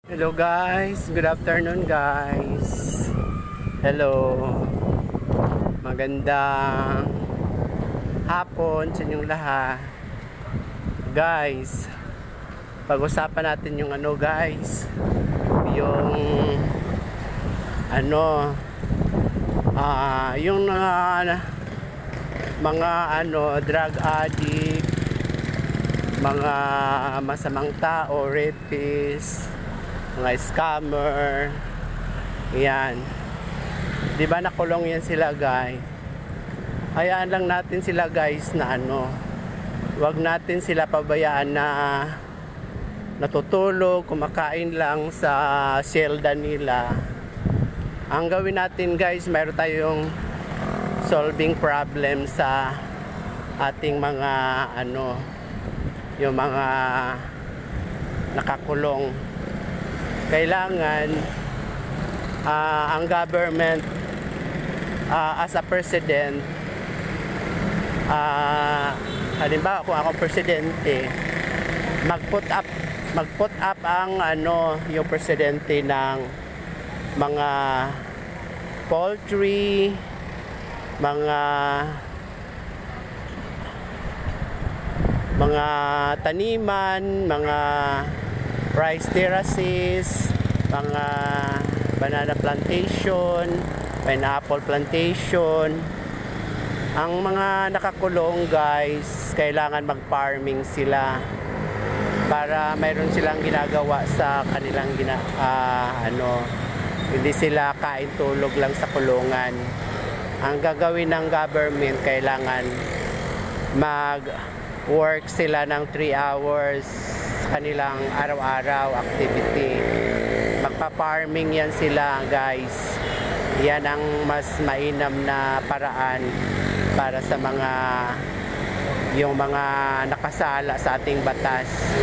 Hello guys, good afternoon guys. Hello. Magandang hapon sa inyong lahat. Guys, pag-usapan natin yung guys, yung yung mga drug addict, mga masamang tao, rapist, mga scammer. Yan, di ba nakulong yan sila guys? Hayaan lang natin sila guys na wag natin sila pabayaan na natutulog, kumakain lang sa selda nila. Ang gawin natin guys, mayroon tayong solving problem sa ating mga yung mga nakakulong. Kailangan ang government as a president, halimbawa kung ako presidente, mag-put up ang yung presidente ng mga poultry, mga taniman, mga rice terraces, mga banana plantation, pineapple plantation. Ang mga nakakulong guys, kailangan mag-farming sila para mayroon silang ginagawa sa kanilang hindi sila kain tulog lang sa kulungan. Ang gagawin ng government, kailangan mag-work sila ng 3 hours kanilang araw-araw activity. Magpa-farming yan sila guys. Yan ang mas mainam na paraan para sa yung mga nakasala sa ating batas,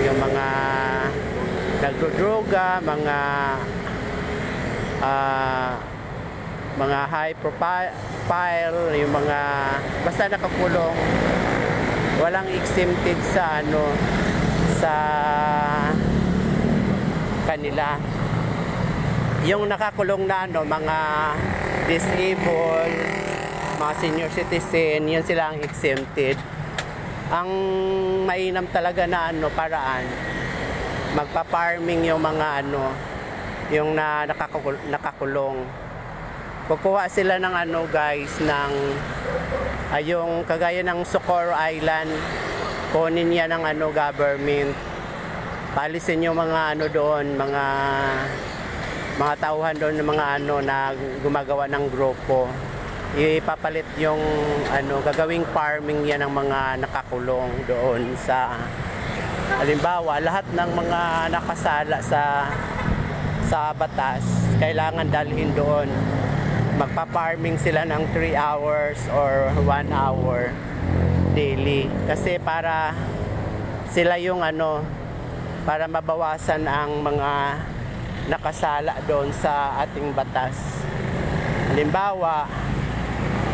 yung mga nagdodroga, mga high profile, yung mga basta nakakulong, walang exempted sa sa kanila. Yung nakakulong na mga disabled, mga senior citizen, yun sila ang exempted. Ang mainam talaga na paraan, magpa-farming yung mga yung nakakulong. Kukuha sila ng guys, ng yung kagaya ng Socorro Island, kunin yan ng government. Palisin yung mga doon, mga tauhan doon ng mga na gumagawa ng grupo. Ipapalit yung gagawing farming yan ng mga nakakulong doon sa, halimbawa lahat ng mga nakasala sa batas, kailangan dalhin doon. Magpa-farming sila ng 3 hours or 1 hour daily, kasi para sila yung para mabawasan ang mga nakasala doon sa ating batas. Halimbawa,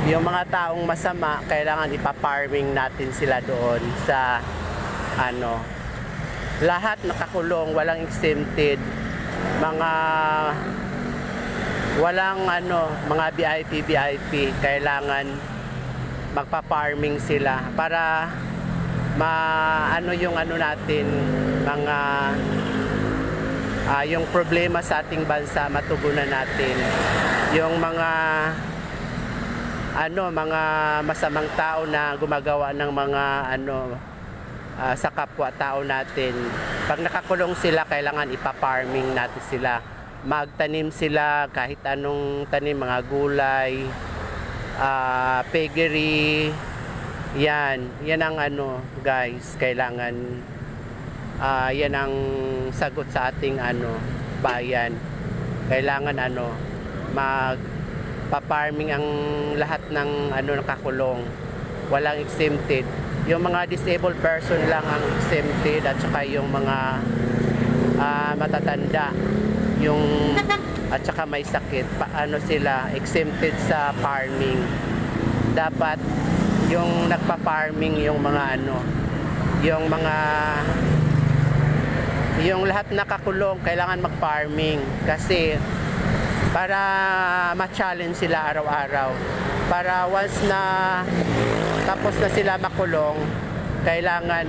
yung mga taong masama, kailangan ipa-farming natin sila doon sa lahat nakakulong, walang exempted, walang mga VIP, kailangan magpa-farming sila para yung natin, mga yung problema sa ating bansa matugunan natin. Yung mga mga masamang tao na gumagawa ng mga sa kapwa-tao natin, pag nakakulong sila, kailangan ipa-farming natin sila. Magtanim sila kahit anong tanim, mga gulay, piggery. Yan ang guys, kailangan yan ang sagot sa ating bayan. Kailangan magpa-farming ang lahat ng nakakulong, walang exempted. Yung mga disabled person lang ang exempted, at saka yung mga matatanda, at saka may sakit, sila exempted sa farming. Dapat yung nagpa-farming, yung mga yung mga yung lahat nakakulong kailangan mag-farming kasi para ma-challenge sila araw-araw. Para once na tapos na sila makulong, kailangan